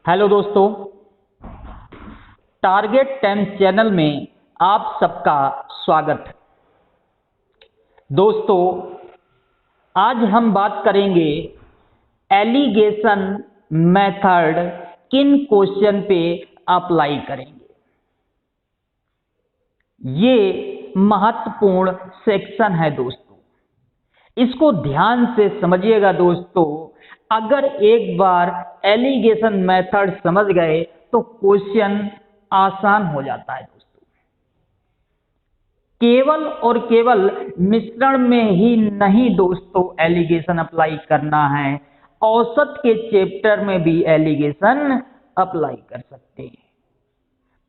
Hello दोस्तों, target 10 channel में आप सबका स्वागत है। दोस्तों, आज हम बात करेंगे एलिगेशन मेथड किन क्वेश्चन पे अप्लाई करेंगे। ये महत्वपूर्ण सेक्शन है दोस्तों, इसको ध्यान से समझिएगा दोस्तों। अगर एक बार एलिगेशन मेथड समझ गए तो क्वेश्चन आसान हो जाता है दोस्तों। केवल और केवल मिश्रण में ही नहीं दोस्तों एलिगेशन अप्लाई करना है, औसत के चैप्टर में भी एलिगेशन अप्लाई कर सकते हैं।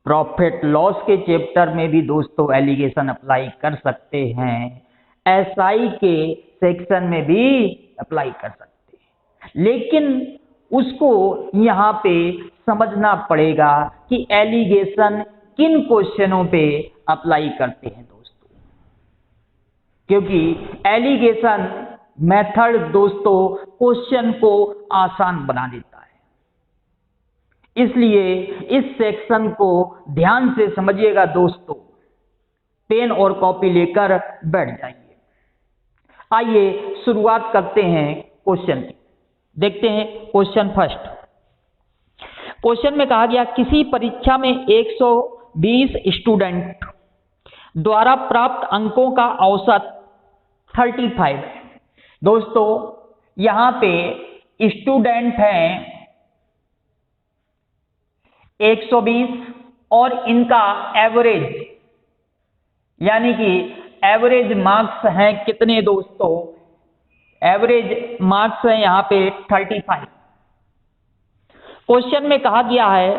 प्रॉफिट लॉस के चैप्टर में भी दोस्तों एलिगेशन अप्लाई कर सकते हैं। एसआई के सेक्शन में भी अप्लाई कर सकते हैं, लेकिन उसको यहाँ पे समझना पड़ेगा कि एलिगेशन किन क्वेश्चनों पे अप्लाई करते हैं दोस्तों, क्योंकि एलिगेशन मेथड दोस्तों क्वेश्चन को आसान बना देता है। इसलिए इस सेक्शन को ध्यान से समझिएगा दोस्तों। पेन और कॉपी लेकर बैठ जाइए। आइए शुरुआत करते हैं क्वेश्चन की। देखते हैं क्वेश्चन फर्स्ट। क्वेश्चन में कहा गया किसी परीक्षा में 120 स्टूडेंट द्वारा प्राप्त अंकों का औसत 35 है। दोस्तों यहां पे स्टूडेंट हैं 120 और इनका एवरेज यानी कि एवरेज मार्क्स हैं कितने दोस्तों? एवरेज मार्क्स है यहां पे 35। क्वेश्चन में कहा गया है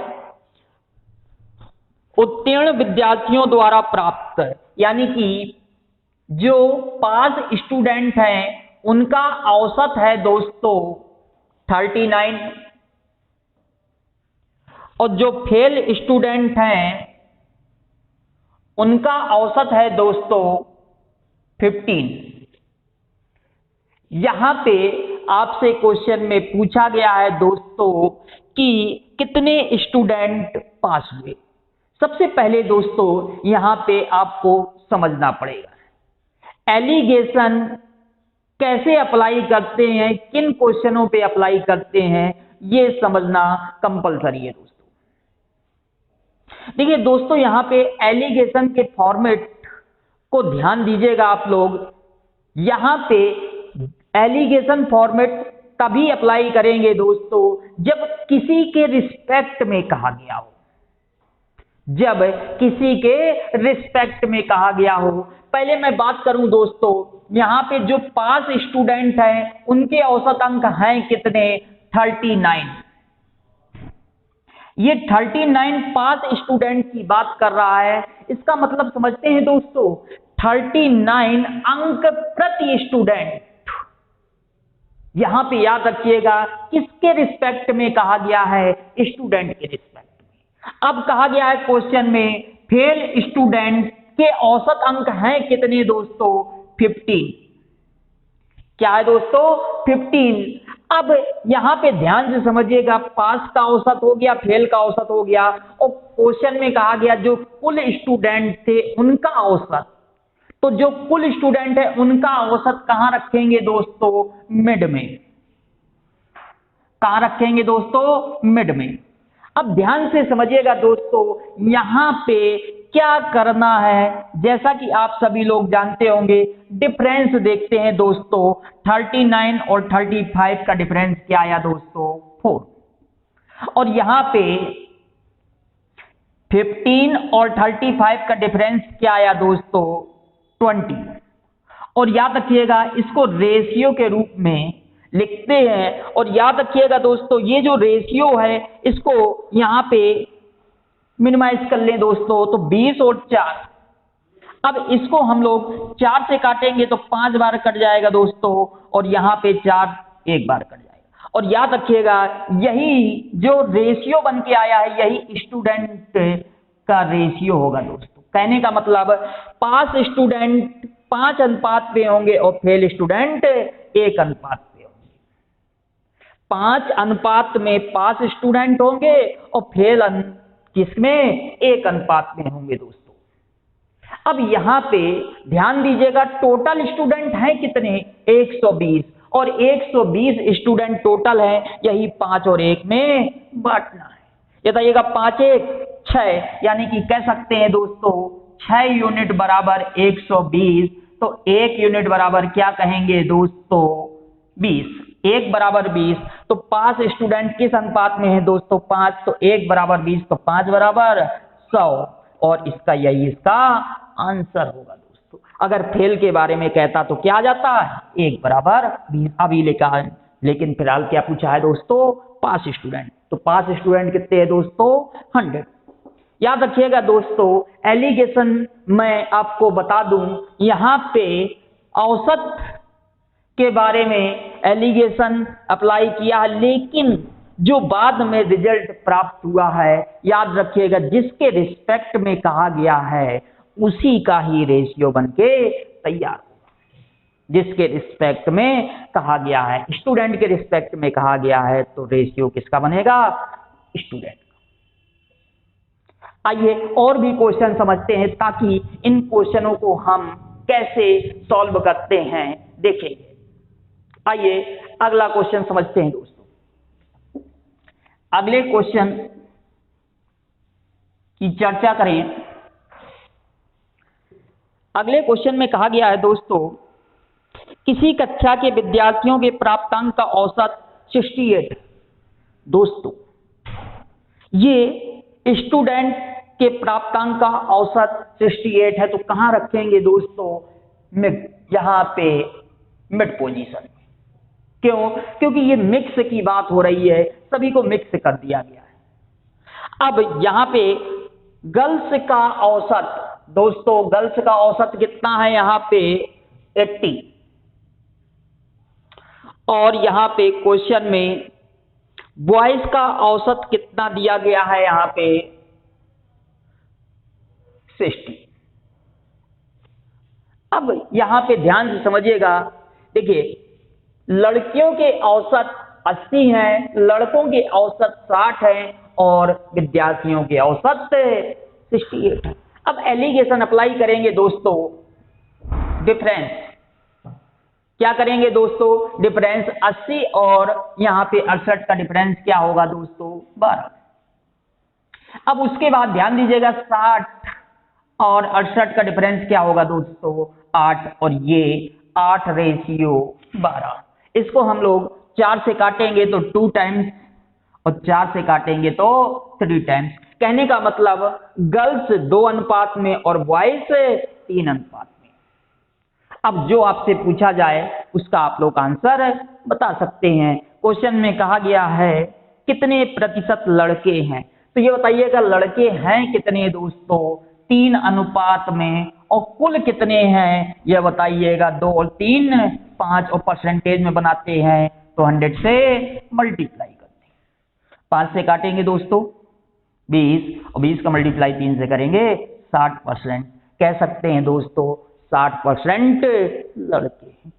उत्तीर्ण विद्यार्थियों द्वारा प्राप्त, यानी कि जो पास स्टूडेंट हैं उनका औसत है दोस्तों 39 और जो फेल स्टूडेंट हैं उनका औसत है दोस्तों 15। यहां पे आपसे क्वेश्चन में पूछा गया है दोस्तों कि कितने स्टूडेंट पास हुए। सबसे पहले दोस्तों यहां पे आपको समझना पड़ेगा एलिगेशन कैसे अप्लाई करते हैं, किन क्वेश्चनों पे अप्लाई करते हैं, ये समझना कंपलसरी है दोस्तों। देखिए दोस्तों, यहां पे एलिगेशन के फॉर्मेट को ध्यान दीजिएगा आप लोग। यहां पे एलिगेशन फॉर्मेट तभी अप्लाई करेंगे दोस्तों जब किसी के रिस्पेक्ट में कहा गया हो। जब किसी के रिस्पेक्ट में कहा गया हो। पहले मैं बात करूं दोस्तों, यहां पे जो पास स्टूडेंट हैं उनके औसत अंक हैं कितने? 39। ये 39 पास स्टूडेंट की बात कर रहा है। इसका मतलब समझते हैं दोस्तों, 39 अंक प्रति स्टूडेंट। यहां पे याद रखिएगा किसके रिस्पेक्ट में कहा गया है? स्टूडेंट के रिस्पेक्ट में। अब कहा गया है क्वेश्चन में फेल स्टूडेंट के औसत अंक हैं कितने दोस्तों? 15। क्या है दोस्तों? 15। अब यहां पे ध्यान से समझिएगा, पास का औसत हो गया, फेल का औसत हो गया, और क्वेश्चन में कहा गया जो कुल स्टूडेंट थे उनका औसत। तो जो कुल स्टूडेंट है उनका औसत कहां रखेंगे दोस्तों? मिड में। कहां रखेंगे दोस्तों? मिड में। अब ध्यान से समझिएगा दोस्तों, यहां पे क्या करना है। जैसा कि आप सभी लोग जानते होंगे, डिफरेंस देखते हैं दोस्तों। 39 और 35 का डिफरेंस क्या आया दोस्तों? 4। और यहां पे 15 और 35 का डिफरेंस क्या आया दोस्तों? 20। और याद रखिएगा इसको रेशियो के रूप में लिखते हैं। और याद रखिएगा दोस्तों, ये जो रेशियो है इसको यहां पे मिनिमाइज कर लें दोस्तों, तो 20 और 4। अब इसको हम लोग 4 से काटेंगे तो 5 बार कट जाएगा दोस्तों, और यहां पे 4 एक बार कट जाएगा। और याद रखिएगा यही जो रेशियो बन के आया है यही स्टूडेंट का रेशियो होगा दोस्तों। कहने का मतलब पास स्टूडेंट 5 अनुपात पे होंगे और फेल स्टूडेंट 1 अनुपात पे होंगे। 5 अनुपात में पास स्टूडेंट होंगे और फेल किसमें 1 अनुपात में होंगे दोस्तों। अब यहां पे ध्यान दीजिएगा, टोटल स्टूडेंट हैं कितने 120, और 120 स्टूडेंट टोटल है, यही 5 और 1 में बांटना है। ये बताइएगा 5 1 6, यानी कि कह सकते हैं दोस्तों 6 यूनिट बराबर 120, तो 1 यूनिट बराबर क्या कहेंगे दोस्तों 20, 1 बराबर 20, तो 5 स्टूडेंट किस अनुपात में है दोस्तों 5, तो 1 बराबर 20, तो 5 बराबर 100, और इसका यही इसका आंसर होगा दोस्तों। अगर फेल के बारे में कहता तो क्या आ जाता है 1 बराबर 20, अभी लिखा है, लेकिन फिलहाल क्या पूछा है दोस्तों पास स्टूडेंट, तो पास स्टूडेंट कितने हैं दोस्तों 100। याद रखिएगा दोस्तों, एलिगेशन मैं आपको बता दूं, यहां पे औसत के बारे में एलिगेशन अप्लाई किया है, लेकिन जो बाद में रिजल्ट प्राप्त हुआ है, याद रखिएगा जिसके रिस्पेक्ट में कहा गया है उसी का ही रेशियो बनके तैयार होगा। जिसके रिस्पेक्ट में कहा गया है, स्टूडेंट के रिस्पेक्ट में कहा गया है, तो रेशियो किसका बनेगा स्टूडेंट। आइए और भी क्वेश्चन समझते हैं, ताकि इन क्वेश्चनों को हम कैसे सॉल्व करते हैं देखेंगे। आइए अगला क्वेश्चन समझते हैं दोस्तों। अगले क्वेश्चन की चर्चा करें। अगले क्वेश्चन में कहा गया है दोस्तों, किसी कक्षा के विद्यार्थियों के प्राप्तांक का औसत 68। दोस्तों ये स्टूडेंट के प्राप्तांक का औसत 68 है, तो कहां रखेंगे दोस्तों मिड, यहां पे मिड पोजीशन। क्यों? क्योंकि ये मिक्स की बात हो रही है, सभी को मिक्स कर दिया गया है। अब यहां पे गर्ल्स का औसत दोस्तों, गर्ल्स का औसत कितना है यहां पे 80, और यहां पे क्वेश्चन में बॉयज का औसत कितना दिया गया है यहां पे 60। अब यहां पे ध्यान से समझिएगा, देखिए लड़कियों के औसत 80 हैं, लड़कों के औसत 60 हैं, और विद्यार्थियों के औसत 68 है। अब एलिगेशन अप्लाई करेंगे दोस्तों, डिफरेंस क्या करेंगे दोस्तों, डिफरेंस 80 और यहां पे 68 का डिफरेंस क्या होगा दोस्तों 12। अब उसके बाद ध्यान दीजिएगा 60 और 68 का डिफरेंस क्या होगा दोस्तों 8, और ये 8 रेशियो 12। इसको हम लोग 4 से काटेंगे तो 2 टाइम्स, और 4 से काटेंगे तो 3 टाइम्स। कहने का मतलब गर्ल्स 2 अनुपात में और बॉयज 3 अनुपात में। अब जो आपसे पूछा जाए उसका आप लोग आंसर बता सकते हैं। क्वेश्चन में कहा गया है कितने प्रतिशत लड़के हैं, तो ये बताइएगा लड़के हैं कितने दोस्तों 3 अनुपात में, और कुल कितने हैं यह बताइएगा 2 और 3 5, और परसेंटेज में बनाते हैं तो 100 से मल्टीप्लाई करते हैं। 5 से काटेंगे दोस्तों 20, और 20 का मल्टीप्लाई 3 से करेंगे 60%। कह सकते हैं दोस्तों 60% लड़के हैं।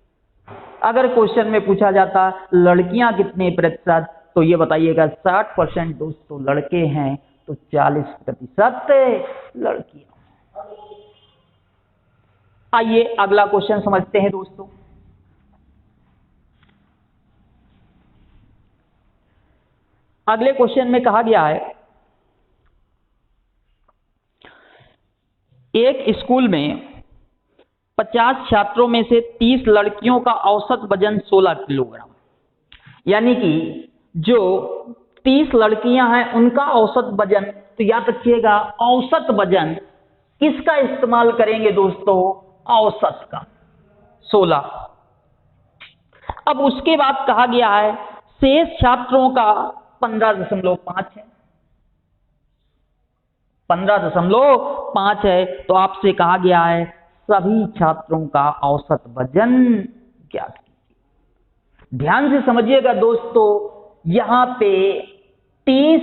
अगर क्वेश्चन में पूछा जाता लड़कियां कितने प्रतिशत, तो ये बताइएगा 60% दोस्तों लड़के हैं, तो 40% लड़कियां। आइए अगला क्वेश्चन समझते हैं दोस्तों। अगले क्वेश्चन में कहा गया है एक स्कूल में 50 छात्रों में से 30 लड़कियों का औसत वजन 16 किलोग्राम, यानी कि जो 30 लड़कियां हैं उनका औसत वजन, तो याद रखिएगा औसत वजन किसका इस्तेमाल करेंगे दोस्तों औसत का 16। अब उसके बाद कहा गया है शेष छात्रों का 15.5 है, 15.5 है, तो आपसे कहा गया है सभी छात्रों का औसत वजन ज्ञात कीजिए। ध्यान से समझिएगा दोस्तों, यहां पे 30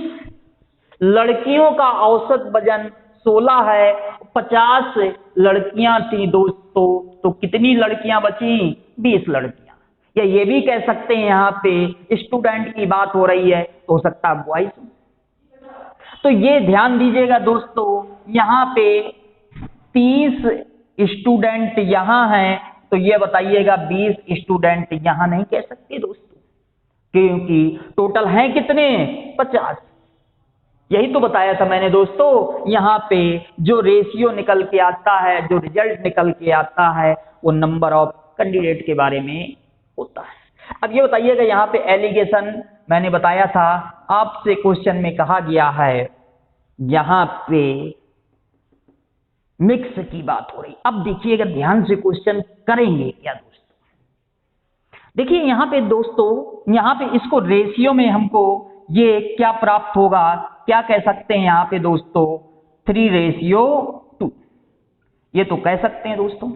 लड़कियों का औसत वजन 16 है, 50 लड़कियां थी दोस्तों, तो कितनी लड़कियां बची 20 लड़कियां, या ये भी कह सकते हैं यहाँ पे स्टूडेंट की बात हो रही है तो हो सकता है बॉयज। तो ये ध्यान दीजिएगा दोस्तों, यहाँ पे 30 स्टूडेंट यहाँ हैं, तो ये बताइएगा 20 स्टूडेंट यहाँ नहीं कह सकते दोस्तों, क्योंकि टोटल हैं कितने, 50। यही तो बताया था मैंने दोस्तों, यहाँ पे जो रेशियो निकल के आता है, जो रिजल्ट निकल के आता है, वो नंबर ऑफ कैंडिडेट के बारे में होता है। अब ये बताइएगा, यहाँ पे एलिगेशन मैंने बताया था आपसे, क्वेश्चन में कहा गया है यहाँ पे मिक्स की बात हो रही। अब देखिएगा ध्यान से, क्वेश्चन करेंगे क्या दोस्तों। देखिए यहाँ पे दोस्तों, यहाँ पे इसको रेशियो में हमको ये क्या प्राप्त होगा, क्या कह सकते हैं यहाँ पे दोस्तों, 3:2, ये तो कह सकते हैं दोस्तों।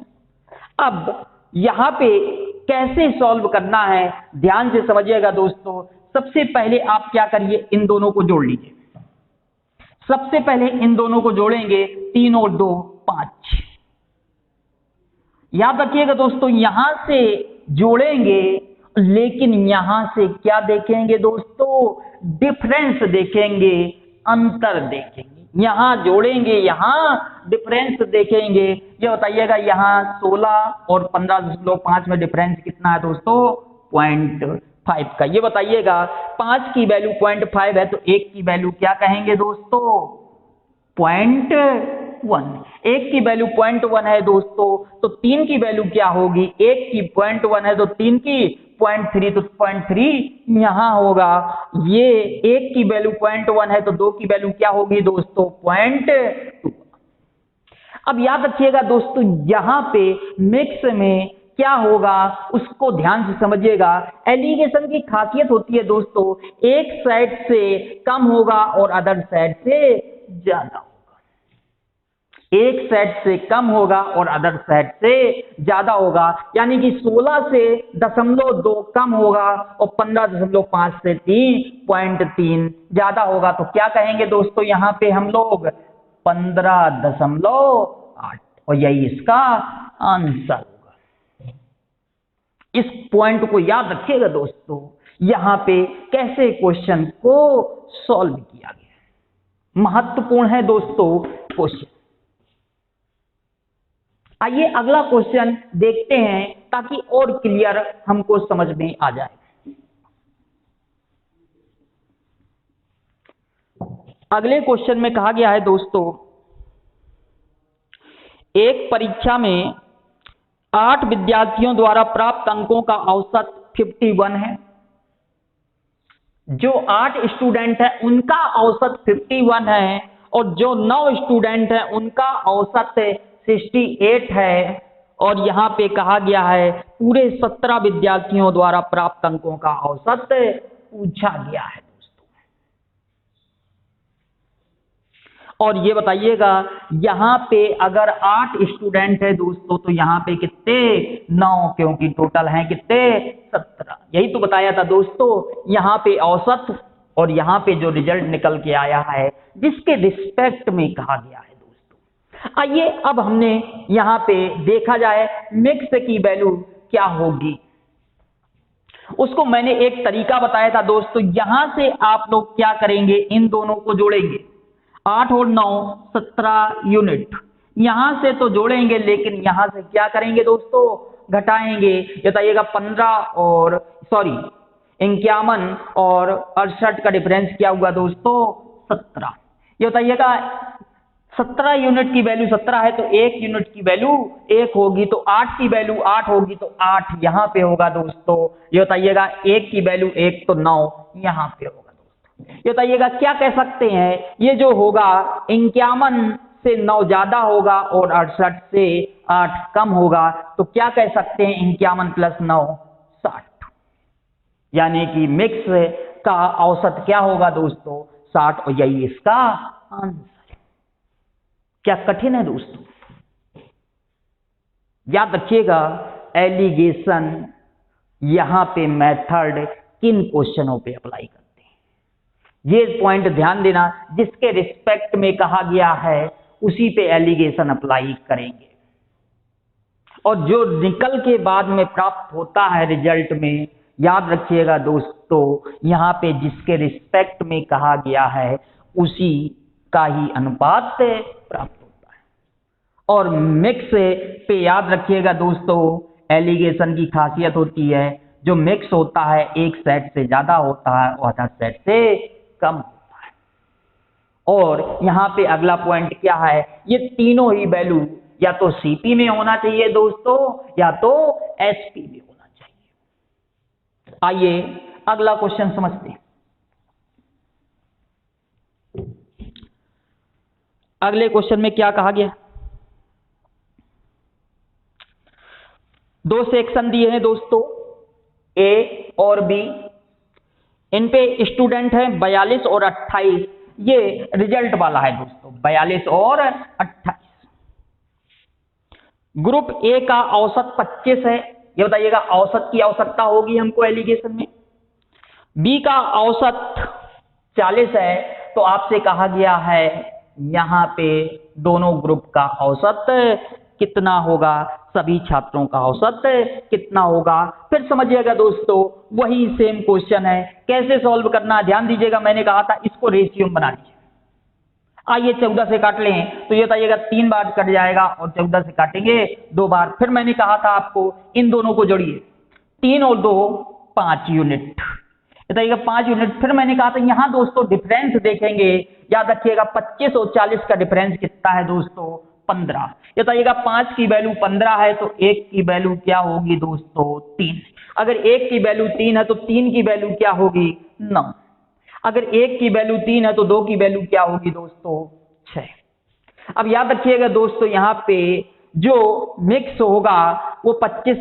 अब यहाँ पे कैसे सॉल्व करना है, ध्यान से समझिएगा दोस्तों। सबसे पहले आप क्या करिए, इन दोनों को जोड़ लीजिए। सबसे पहले इन दोनों को जोड़ेंगे, 3 और 2 5। याद रखिएगा दोस्तों, यहां से जोड़ेंगे, लेकिन यहां से क्या देखेंगे दोस्तों, डिफरेंस देखेंगे, अंतर देखेंगे। यहां जोड़ेंगे, यहां डिफरेंस देखेंगे। ये बताइएगा यहाँ 16 और 15.5 में डिफरेंस कितना है दोस्तों, 0.5 का। ये बताइएगा 5 की वैल्यू 0.5 है, तो 1 की वैल्यू क्या कहेंगे दोस्तों, 0.1। 1 की वैल्यू 0.1 है दोस्तों, तो 3 की वैल्यू क्या होगी, 1 की 0.1 है तो 3 की 0.3, तो 0.3 यहां होगा। ये 1 की वैल्यू 0.1 है तो 2 की वैल्यू क्या होगी दोस्तों, 0.2। अब याद रखिएगा दोस्तों, यहां पे मिक्स में क्या होगा उसको ध्यान से समझिएगा। एलिगेशन की खासियत होती है दोस्तों, एक साइड से कम होगा और अदर साइड से ज्यादा होगा। एक साइड से कम होगा और अदर साइड से ज्यादा होगा, यानी कि 16 से 0.2 कम होगा और 15.5 से 3.3 ज्यादा होगा। तो क्या कहेंगे दोस्तों, यहाँ पे हम लोग 15.8, और यही इसका आंसर होगा। इस पॉइंट को याद रखिएगा दोस्तों, यहाँ पे कैसे क्वेश्चन को सॉल्व किया गया, महत्वपूर्ण है दोस्तों क्वेश्चन। आइए अगला क्वेश्चन देखते हैं, ताकि और क्लियर हमको समझ में आ जाए। अगले क्वेश्चन में कहा गया है दोस्तों, एक परीक्षा में 8 विद्यार्थियों द्वारा प्राप्त अंकों का औसत 51 है। जो 8 स्टूडेंट है उनका औसत 51 है, और जो 9 स्टूडेंट है उनका औसत 68 है। और यहाँ पे कहा गया है पूरे 17 विद्यार्थियों द्वारा प्राप्त अंकों का औसत पूछा गया है दोस्तों। और ये बताइएगा, यहाँ पे अगर 8 स्टूडेंट है दोस्तों, तो यहाँ पे कितने, 9, क्योंकि टोटल हैं कितने, 17। यही तो बताया था दोस्तों, यहाँ पे औसत और यहाँ पे जो रिजल्ट निकल के आया है, जिसके रिस्पेक्ट में कहा गया है दोस्तों। आइए अब हमने यहाँ पे देखा जाए मिक्स की वैल्यू क्या होगी। उसको मैंने एक तरीका बताया था दोस्तों, यहां से आप लोग क्या करेंगे, इन दोनों को जोड़ेंगे, 8 और 9 17 यूनिट। यहां से तो जोड़ेंगे, लेकिन यहां से क्या करेंगे दोस्तों, घटाएंगे। बताइएगा 51 और 68 का डिफरेंस क्या हुआ दोस्तों, 17। ये बताइएगा 17 यूनिट की वैल्यू 17 है, तो 1 यूनिट की वैल्यू 1 होगी, तो 8 की वैल्यू 8 होगी, तो 8 यहां पे होगा दोस्तों। ये बताइएगा 1 की वैल्यू 1, तो 9 यहां पे होगा दोस्तों। ये बताइएगा क्या कह सकते हैं, ये जो होगा 51 से 9 ज्यादा होगा और 68 से 8 कम होगा, तो क्या कह सकते हैं, 51 + 9 60। यानी कि मिक्स का औसत क्या होगा दोस्तों, 60, और यही इसका आंसर। क्या कठिन है दोस्तों। याद रखिएगा, एलिगेशन यहां पे मेथड किन क्वेश्चनों पे अप्लाई करते हैं, ये पॉइंट ध्यान देना। जिसके रिस्पेक्ट में कहा गया है उसी पे एलिगेशन अप्लाई करेंगे। और जो निकल के बाद में प्राप्त होता है रिजल्ट में, याद रखिएगा दोस्तों, यहाँ पे जिसके रिस्पेक्ट में कहा गया है उसी का ही अनुपात प्राप्त होता है। और मिक्स पे याद रखिएगा दोस्तों, एलिगेशन की खासियत होती है जो मिक्स होता है एक सेट से ज्यादा होता है और 10 सेट से कम होता है। और यहाँ पे अगला पॉइंट क्या है, ये तीनों ही वैल्यू या तो सीपी में होना चाहिए दोस्तों या तो एसपी में होना चाहिए। आइए अगला क्वेश्चन समझते हैं। अगले क्वेश्चन में क्या कहा गया, दो सेक्शन दिए हैं दोस्तों, ए और बी। इन पे स्टूडेंट हैं 42 और 28। ये रिजल्ट वाला है दोस्तों, 42 और 28। ग्रुप ए का औसत 25 है, ये बताइएगा औसत की आवश्यकता होगी हमको एलिगेशन में। बी का औसत 40 है, तो आपसे कहा गया है यहाँ पे दोनों ग्रुप का औसत कितना होगा, सभी छात्रों का औसत कितना होगा। फिर समझिएगा दोस्तों, वही सेम क्वेश्चन है, कैसे सॉल्व करना ध्यान दीजिएगा। मैंने कहा था इसको रेशियो में बना लीजिए। आइए 14 से काट लें तो ये बताइएगा 3 बार कट जाएगा और 14 से काटेंगे 2 बार। फिर मैंने कहा था आपको इन दोनों को जोड़िए, 3 और 2 5 यूनिट, बताइएगा 5 यूनिट। फिर मैंने कहा था यहाँ दोस्तों डिफरेंस देखेंगे, याद रखिएगा 25 और 40 का डिफरेंस कितना है दोस्तों, 15। ये बताइएगा 5 की वैल्यू 15 है तो 1 की वैल्यू क्या होगी दोस्तों, 3। अगर 1 की वैल्यू 3 है तो 3 की वैल्यू क्या होगी, 9। अगर 1 की वैल्यू 3 है तो 2 की वैल्यू क्या होगी दोस्तों, 6। अब याद रखिएगा दोस्तों, यहाँ पे जो मिक्स होगा वो 25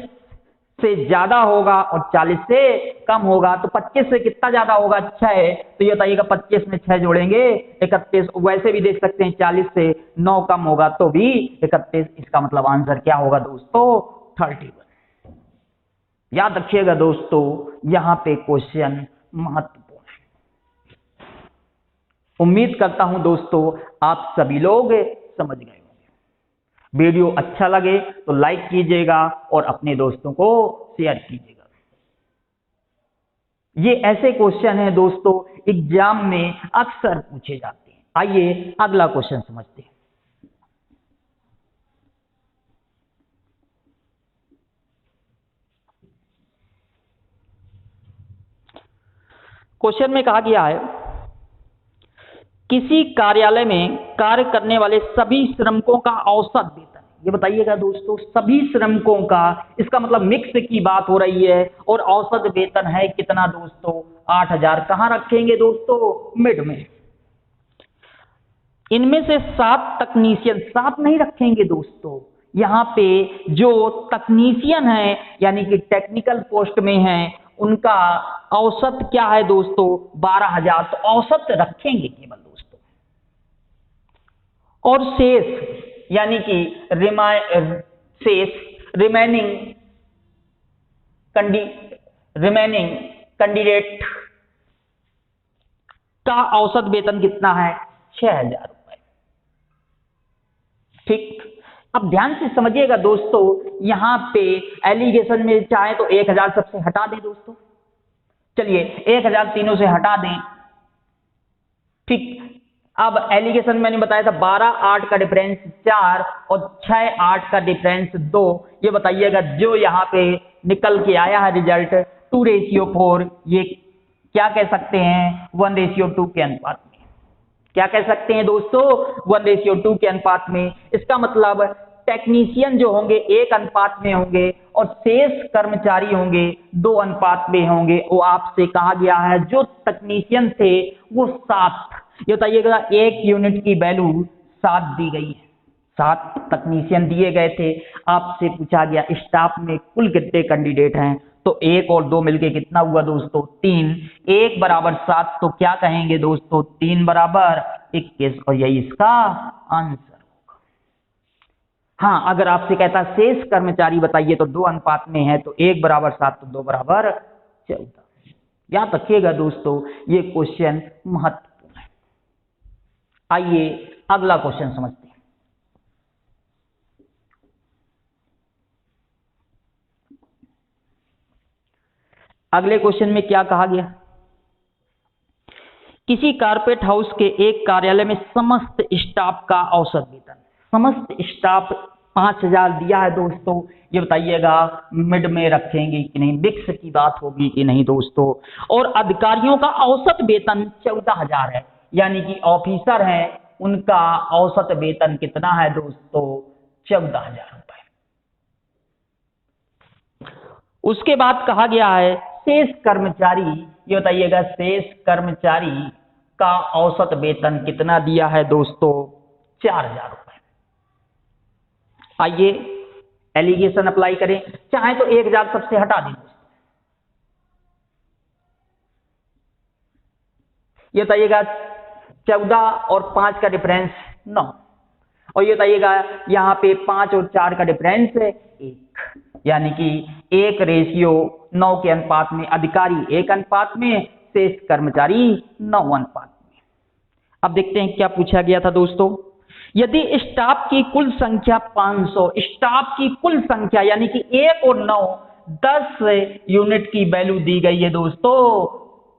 से ज्यादा होगा और 40 से कम होगा। तो 25 से कितना ज्यादा होगा, 6। तो ये बताइएगा 25 में 6 जोड़ेंगे 31। वैसे भी देख सकते हैं 40 से 9 कम होगा तो भी 31। इसका मतलब आंसर क्या होगा दोस्तों, 31। याद रखिएगा दोस्तों, यहाँ पे क्वेश्चन महत्वपूर्ण। उम्मीद करता हूं दोस्तों आप सभी लोग समझ गए होंगे। वीडियो अच्छा लगे तो लाइक कीजिएगा और अपने दोस्तों को शेयर कीजिएगा। ये ऐसे क्वेश्चन हैं दोस्तों एग्जाम में अक्सर पूछे जाते हैं। आइए अगला क्वेश्चन समझते हैं। क्वेश्चन में कहा गया है, किसी कार्यालय में कार्य करने वाले सभी श्रमिकों का औसत वेतन, ये बताइएगा दोस्तों सभी श्रमिकों का, इसका मतलब मिक्स की बात हो रही है और औसत वेतन है कितना दोस्तों, 8000। कहां रखेंगे दोस्तों, मिड में। इनमें से 7 तकनीशियन, 7 नहीं रखेंगे दोस्तों, यहाँ पे जो तकनीशियन है यानी कि टेक्निकल पोस्ट में है उनका औसत क्या है दोस्तों, 12000। तो औसत रखेंगे केवल दोस्तों। और शेष यानी कि रिमेनिंग कैंडिडेट का औसत वेतन कितना है, 6000 रुपए। ठीक, अब ध्यान से समझिएगा दोस्तों, यहां पे एलिगेशन में चाहे तो 1000 सबसे हटा दें दोस्तों, चलिए 1000 तीनों से हटा दें। ठीक, अब एलिगेशन मैंने बताया था 12 8 का डिफरेंस 4 और 6 8 का डिफरेंस 2। ये बताइएगा जो यहाँ पे निकल के आया है रिजल्ट 2:4, ये क्या कह सकते हैं, 1:2 के अनुपात में। क्या कह सकते हैं दोस्तों, 1:2 के अनुपात में। इसका मतलब टेक्नीशियन जो होंगे 1 अनुपात में होंगे और शेष कर्मचारी होंगे 2 अनुपात में होंगे। वो आपसे कहा गया है जो तकनीशियन थे वो 7, ये बताइएगा 1 यूनिट की वैल्यू 7 दी गई है, 7 तकनीशियन दिए गए थे। आपसे पूछा गया स्टाफ में कुल कितने कैंडिडेट हैं, तो 1 और 2 मिलके कितना हुआ दोस्तों, 3। 1 बराबर 7 तो क्या कहेंगे दोस्तों, 3 बराबर 21 और यही इसका आंसर होगा। हाँ, अगर आपसे कहता शेष कर्मचारी बताइए तो 2 अनुपात में है, तो 1 बराबर 7 तो 2 बराबर 14। याद रखिएगा दोस्तों ये क्वेश्चन महत्वपूर्ण है। आइए अगला क्वेश्चन समझते हैं। अगले क्वेश्चन में क्या कहा गया, किसी कारपेट हाउस के एक कार्यालय में समस्त स्टाफ का औसत वेतन, समस्त स्टाफ 5,000 दिया है दोस्तों, ये बताइएगा मिड में रखेंगे कि नहीं, मिक्स की बात होगी कि नहीं दोस्तों। और अधिकारियों का औसत वेतन 14,000 है, यानी कि ऑफिसर हैं उनका औसत वेतन कितना है दोस्तों, 14,000 रुपए। उसके बाद कहा गया है शेष कर्मचारी, ये बताइएगा शेष कर्मचारी का औसत वेतन कितना दिया है दोस्तों, 4,000 रुपए। आइए एलिगेशन अप्लाई करें, चाहे तो 1,000 सबसे हटा दें दोस्तों। ये बताइएगा 14 और 5 का डिफरेंस 9, और ये बताइएगा यहाँ पे 5 और 4 का डिफरेंस 1, यानी कि 1:9 के अनुपात में अधिकारी 1 अनुपात में, शेष कर्मचारी 9 अनुपात में। अब देखते हैं क्या पूछा गया था दोस्तों, यदि स्टाफ की कुल संख्या 500, स्टाफ की कुल संख्या यानी कि 1 और 9 10 यूनिट की वैल्यू दी गई है दोस्तों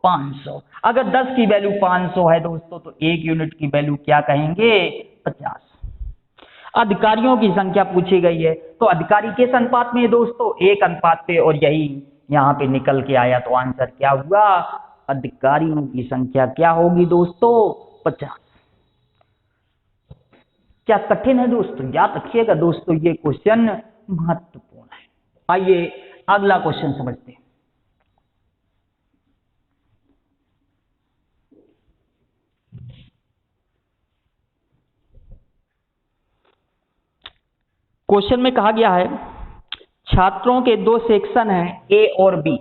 500। अगर 10 की वैल्यू 500 है दोस्तों तो 1 यूनिट की वैल्यू क्या कहेंगे, 50। अधिकारियों की संख्या पूछी गई है तो अधिकारी किस अनुपात में है दोस्तों, 1 अनुपात पे, और यही यहां पे निकल के आया, तो आंसर क्या हुआ, अधिकारियों की संख्या क्या होगी दोस्तों, 50। क्या कठिन है दोस्तों, याद रखिएगा दोस्तों ये क्वेश्चन महत्वपूर्ण है। आइए अगला क्वेश्चन समझते हैं। क्वेश्चन में कहा गया है छात्रों के 2 सेक्शन हैं ए और बी,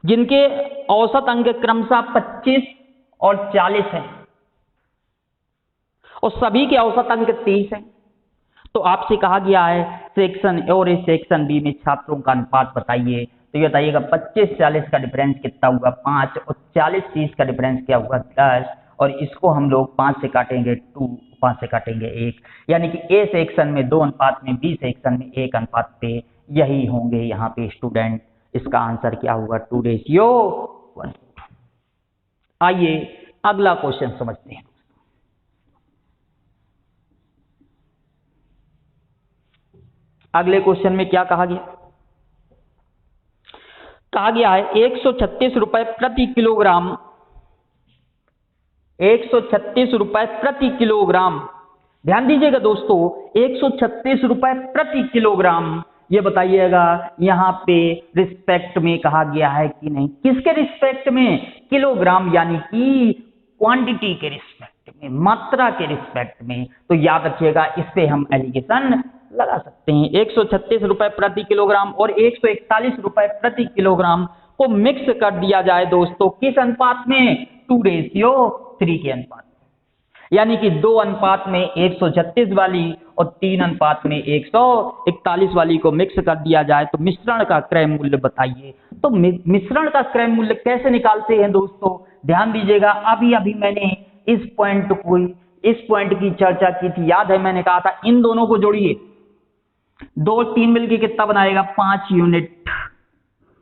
जिनके औसत अंक क्रमशः 25 और 40 हैं और सभी के औसत अंक 30 हैं। तो आपसे कहा गया है सेक्शन ए और सेक्शन बी में छात्रों का अनुपात बताइए। तो ये बताइएगा 25-40 का डिफरेंस कितना हुआ, 5, और 40-30 का डिफरेंस क्या हुआ, 10, और इसको हम लोग 5 से काटेंगे 2, 5 से काटेंगे 1, यानी कि ए सेक्शन में 2 अनुपात में, बी सेक्शन में 1 अनुपात पे, यही होंगे यहाँ पे स्टूडेंट। इसका आंसर क्या होगा, 2:1। आइए अगला क्वेश्चन समझते हैं। अगले क्वेश्चन में क्या कहा गया, कहा गया है 136 रुपए प्रति किलोग्राम, 136 रुपए प्रति किलोग्राम, ध्यान दीजिएगा दोस्तों 136 रुपए प्रति किलोग्राम। ये बताइएगा यहाँ पे रिस्पेक्ट में कहा गया है कि नहीं, किसके रिस्पेक्ट में, किलोग्राम, यानी कि क्वांटिटी के रिस्पेक्ट में, मात्रा के रिस्पेक्ट में। तो याद रखिएगा इस पे हम एलिगेशन लगा सकते हैं। 136 रुपए प्रति किलोग्राम और 141 रुपए प्रति किलोग्राम को मिक्स कर दिया जाए दोस्तों, किस अनुपात में, 2:3 के अनुपात में, यानी कि 2 अनुपात में 136 वाली और 3 अनुपात में 141 वाली को मिक्स कर दिया जाए तो मिश्रण का क्रय मूल्य बताइए। तो मिश्रण का क्रय मूल्य कैसे निकालते हैं दोस्तों, ध्यान दीजिएगा। अभी अभी मैंने इस पॉइंट की चर्चा की थी, याद है मैंने कहा था इन दोनों को जोड़िए, 2 और 3 मिलके कितना बनाएगा, 5 यूनिट,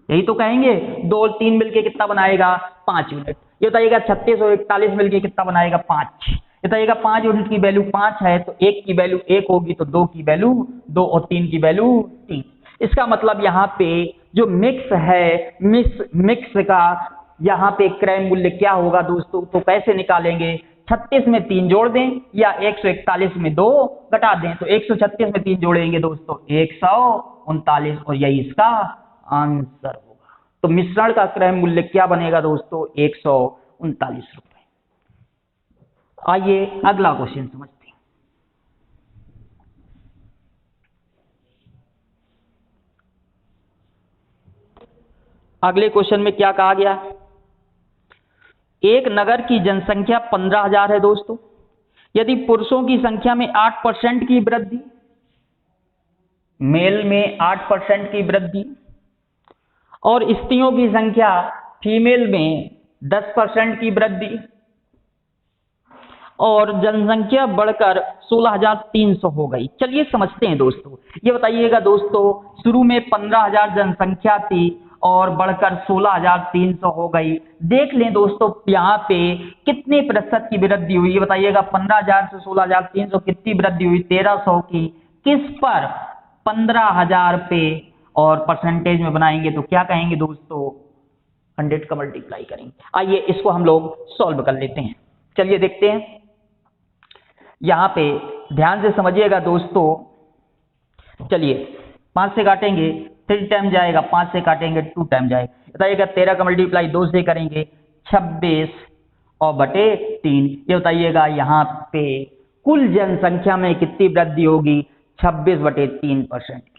यही तो कहेंगे। 2 और 3 मिलके कितना बनाएगा, 5 यूनिट। ये बताइएगा 36 और 41 मिलके कितना बनाएगा, 5। ये बताइएगा 5 यूनिट की वैल्यू 5 है तो 1 की वैल्यू 1 होगी, तो 2 की वैल्यू 2 और 3 की वैल्यू 3। इसका मतलब यहाँ पे जो मिक्स है, मिक्स का यहाँ पे क्रय मूल्य क्या होगा दोस्तों, तो कैसे निकालेंगे, 36 में 3 जोड़ दें या 141 में 2 घटा दें। तो 136 में 3 जोड़ेंगे दोस्तों 139, और यही इसका आंसर होगा। तो मिश्रण का क्रय मूल्य क्या बनेगा दोस्तों, 139 रुपए। आइए अगला क्वेश्चन समझते हैं। अगले क्वेश्चन में क्या कहा गया, एक नगर की जनसंख्या 15,000 है दोस्तों, यदि पुरुषों की संख्या में 8% की वृद्धि, मेल में 8% की वृद्धि, और स्त्रियों की संख्या फीमेल में 10% की वृद्धि, और जनसंख्या बढ़कर 16,300 हो गई। चलिए समझते हैं दोस्तों। ये बताइएगा दोस्तों, शुरू में 15,000 जनसंख्या थी और बढ़कर 16,300 हो गई। देख लें दोस्तों यहाँ पे कितने प्रतिशत की वृद्धि हुई, ये बताइएगा। 15,000 से 16,300 कितनी वृद्धि हुई? 1300 की। किस पर? 15,000 पे। और परसेंटेज में बनाएंगे तो क्या कहेंगे दोस्तों? 100 का मल्टीप्लाई करेंगे। आइए इसको हम लोग सॉल्व कर लेते हैं। चलिए देखते हैं। यहाँ पे ध्यान से समझिएगा दोस्तों। चलिए 5 से काटेंगे 3 टाइम जाएगा, 5 से काटेंगे 2 टाइम जाएगा। बताइएगा 13 का मल्टीप्लाई 2 से करेंगे 26 और बटे 3। ये बताइएगा यहाँ पे कुल जनसंख्या में कितनी वृद्धि होगी? 26/3% की।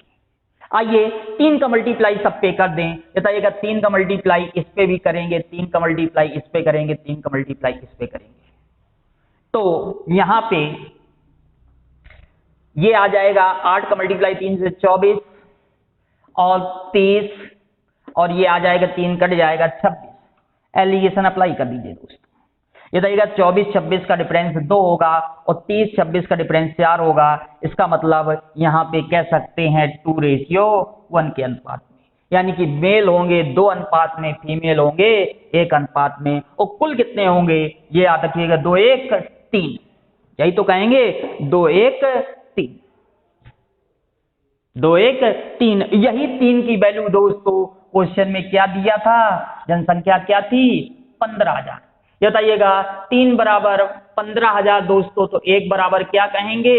आइए 3 का मल्टीप्लाई सब पे कर दें। बताइएगा 3 का मल्टीप्लाई इस पे भी करेंगे, 3 का मल्टीप्लाई इस पे करेंगे, 3 का मल्टीप्लाई इस पे करेंगे। तो यहाँ पे ये आ जाएगा 8 का मल्टीप्लाई 3 से 24 और 30 और ये आ जाएगा 3 कट जाएगा 26। एलिगेशन अप्लाई कर दीजिए दोस्तों। ये देखिएगा 24-26 का डिफरेंस 2 होगा और 30-26 का डिफरेंस 4 होगा। इसका मतलब यहाँ पे कह सकते हैं 2:1 के अनुपात में, यानी कि मेल होंगे 2 अनुपात में, फीमेल होंगे 1 अनुपात में। और कुल कितने होंगे? ये याद रखिएगा 2:1:3। यही तो कहेंगे 2:1:3। 2:1:3। यही 3 की वैल्यू दोस्तों क्वेश्चन में क्या दिया था? जनसंख्या क्या थी? 15,000। ये बताइएगा 3 बराबर 15,000 दोस्तों, तो 1 बराबर क्या कहेंगे?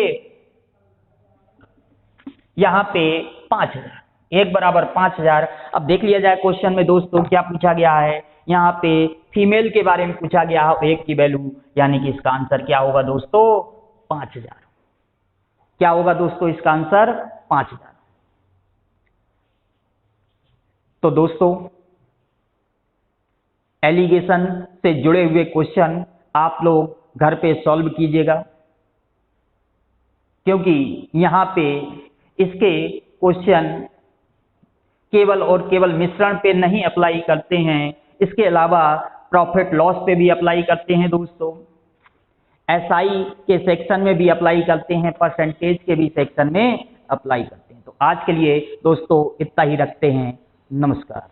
यहाँ पे 5,000। 1 बराबर 5,000। अब देख लिया जाए क्वेश्चन में दोस्तों क्या पूछा गया है। यहाँ पे फीमेल के बारे में पूछा गया है, 1 की वैल्यू, यानी कि इसका आंसर क्या होगा दोस्तों? 5,000। क्या होगा दोस्तों इसका आंसर? 5,000। तो दोस्तों एलिगेशन से जुड़े हुए क्वेश्चन आप लोग घर पे सॉल्व कीजिएगा, क्योंकि यहाँ पे इसके क्वेश्चन केवल और केवल मिश्रण पे नहीं अप्लाई करते हैं, इसके अलावा प्रॉफिट लॉस पे भी अप्लाई करते हैं दोस्तों, एसआई के सेक्शन में भी अप्लाई करते हैं, परसेंटेज के भी सेक्शन में अप्लाई करते हैं। तो आज के लिए दोस्तों इतना ही रखते हैं। नमस्कार।